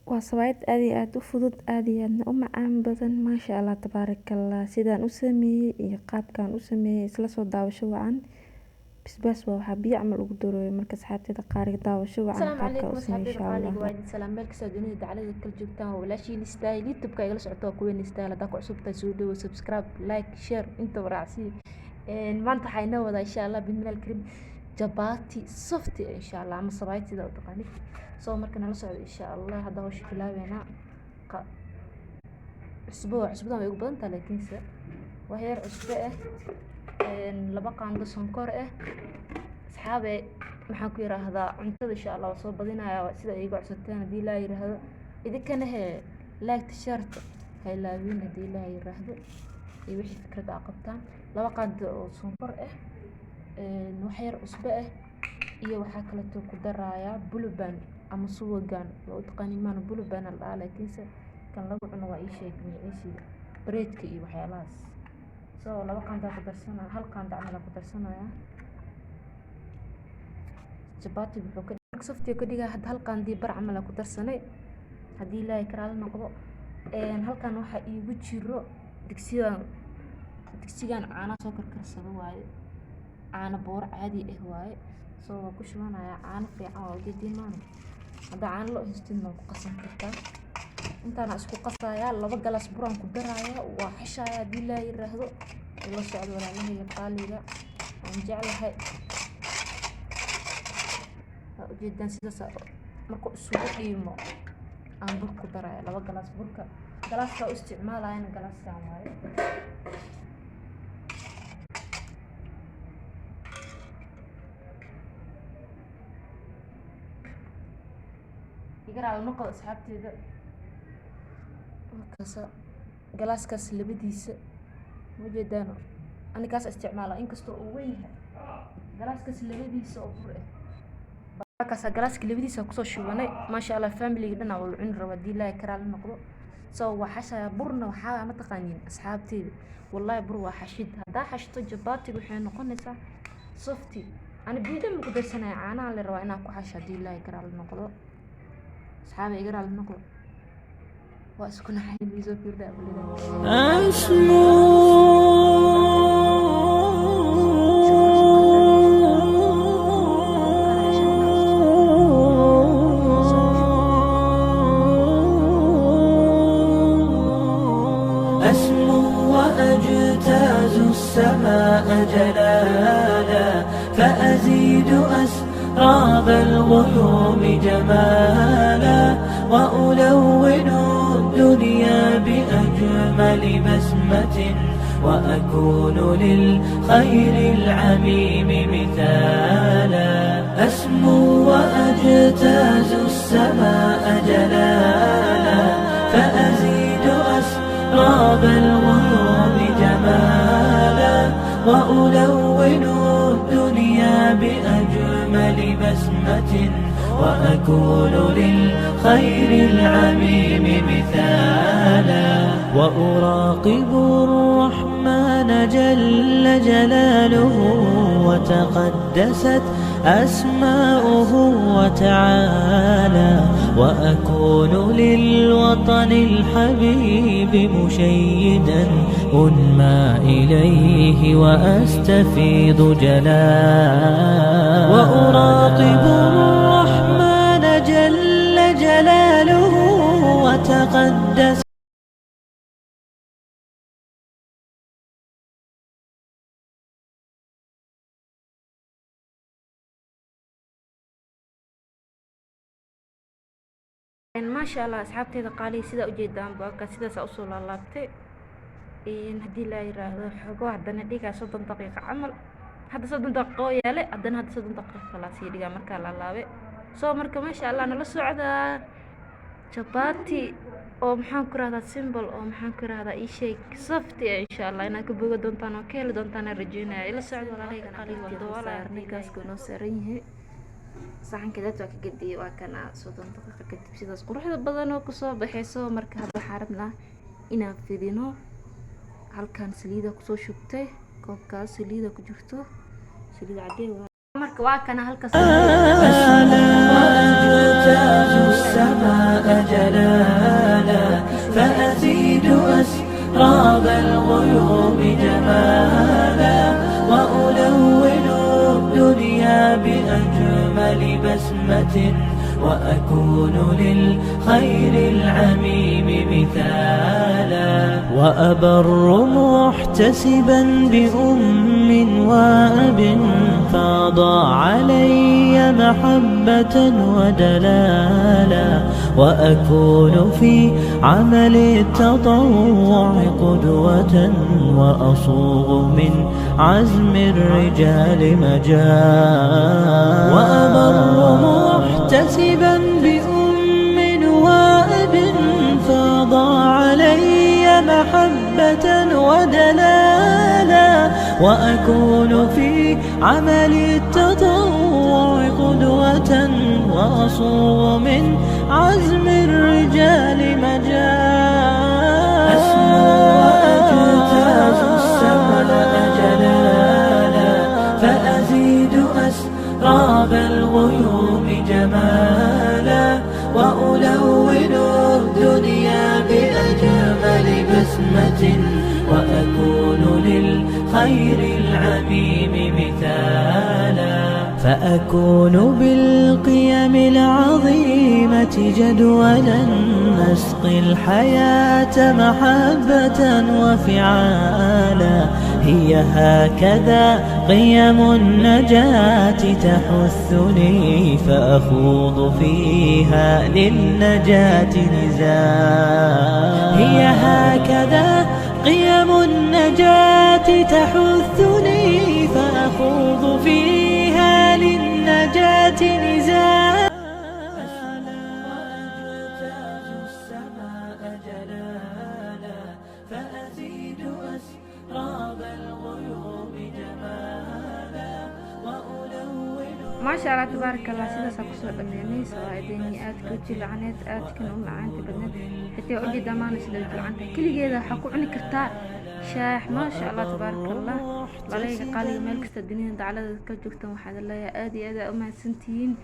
waa sabaayad aad iyo aad u fudud aad iyo aadna u macaan badan maasha Allah tabaarakallah sidaan u sameeyay iyo qaabkaan u sameeyay isla soo daawasho wacan basbaas waa waxa biyo camal ugu darooyo marka asxaabteeda qaar daawasho wacan السلام qaabka عليكم u sameeyay أصحابي insha قالي Allah وايد سلام ملك سودوني دعالي كل جبتها ولا شيء نستاهل يوتيوب كاي جلس عطوه كوين نستاهل داكو عصوب تسودو سبسكرايب لايك شير انت وراسي ما انت حينا وذا إن شاء الله بإذن الله الكريم جباتي صفتي إن شاء الله عم صبايتي ذا وتقاني سو مركنا نصعد إن شاء الله هذا هو شكل هنا أسبوع ما يقبل أنت لكن وهي أسبوع لبقى عنده سنكر أصحابي maxaan ku yiraahdaa cuntada insha Allah soo badinayaa sida ay igu codsateen hadii la yiraahdo idinkana like t-shirt hay laabin hadii la yiraahdo iyo wixii fikrad ah qabtaan laba qaad oo sonkor wax yar cusbo iyo waxa kale oo ku daraaya buluban ama suwagan oo taqaaniin maana buluban la laakiinse kan lagu cuno waa ii sheeg magaciisa breadka iyo waxyaalahaas soo laba qaad ku darsanaa hal qaad ku darsanaya جباتي بحكي صفتي كديها هاد هالقان دي برع عملا كدرسني هدي لا يكرال نقضو هالقان waxa iigu jiro digsigan caana soo karkarsado waaye caana boor caadi ah waaye soo ku shubanaya caana fiican oo jidinaan hada caana loo isticmaalo ku qasan kartaa intaana isku qasaya laba galas buraan ku daraya waa xishaya hadii la yiraahdo la socdo walaalahay qaaliga aan jeclahay جدا سيدا مركو السوق قيمة aan bur ku daray laba galaas burka galaaska u isticmaalayna galaaska waaye igaraal noqo asxaabteeda markaas galaaskaas labadiisa wajeedano anigaas isticmaala inkastoo uu weyn yahay galaaskaas labadiisa oo bur markaas galaaska labadiisa ku soo shubanay ma sha Allah family dhan oo cun raba diilay karaal noqdo soo waxaa burna waxa ma taqaaniin asxaabteeda wallahi bur waa xashid hada xashto jabaati waxay noqonaysaa softi ana biidan ku darsanay caanaha la raba inaan ku xasho diilay karaal noqdo asxaabe igaraal noqdo waa isku naxay miiso fiirda السماء جلالا فأزيد أسراب الغيوم جمالا وألون الدنيا بأجمل بسمة وأكون للخير العميم مثالا أسمو وأجتاز السماء جلالا فأزيد أسراب الغيوم جمالا وألون الدنيا بأجمل بسمة وأكون للخير العميم مثالا وأراقب الرحمن جل جلاله وتقدست أسماؤه وتعالى وأكون للوطن الحبيب مشيدا أنمى إليه وأستفيض جلالا وأراقب الرحمن جل جلاله وتقدس ما شاء الله أصحابتي قالي سيدا وجيدان بوكا سيدا سأوصل لابتي هدي لا يراهدو حقو هدنا ديكا 30 دقيقة عمل هذا 30 دقيقة يالي هدنا هذا 30 دقيقة خلاص يديكا مركا لالابي سو مركا ما شاء الله نلا سعدا جباتي oo maxaan ku raahdaa symbol oo maxaan ku raahdaa ii sheeg safti insha Allah inaan ka bogo doontaan oo kale doontaan rajaynaa ila socdo walaalahayga qaliga wada ninkaas ku noo saran yahay saxanka dadka ka gadiyo waa kana 30 daqiiqo kadib sidaas quruxda badan oo ku soo baxayso marka hadda xarabna inaan fidino halkan saliida ku soo shubtay koobkaas saliida ku jirto saliid cadee marka waa kana halkaas أجتاز السماء جلالا فأزيد أسراب الغيوم جمالا وألون الدنيا بأجمل بسمة وأكون للخير العميم مثالا وأبر محتسبا بأم وأب فاض علي محبة ودلالا وأكون في عمل التطوع قدوة وأصوغ من عزم الرجال مجالا وأبر محتسبا بأم وأب فاض علي محبة ودلالا وأكون في عمل التطوع قدوة وأصوغ من عزم الرجال مجالا أسمو وأجتاز السماء جلالا فأزيد أسراب الغيوم جمالا وألون الدنيا بأجمل بسمة وأكون للخير العميم مثالا فأكون بالقيم العظيمة جدولا نسقي الحياة محبة وفعالا هي هكذا قيم النجاة تحثني فأخوض فيها للنجاة نزالا هي هكذا قيم النجاة تحثني فأخوض فيها للنجاة نزالا وأجتاز السماء جلالا فأزيد أسراب الغيوم جمالا وألون ما شاء الله تبارك الله سيدا ساقصوا دميني سواعديني آدك وجي لعنات آدك أم عانتي بدنات حتى وجي دماني سيدا لعنتي كل جيدا حكو عني كرتا شاح ما شاء الله تبارك الله لاليك قالي مالك استدنين دعالة كجوكتن وحاد الله يا آدي أما سنتين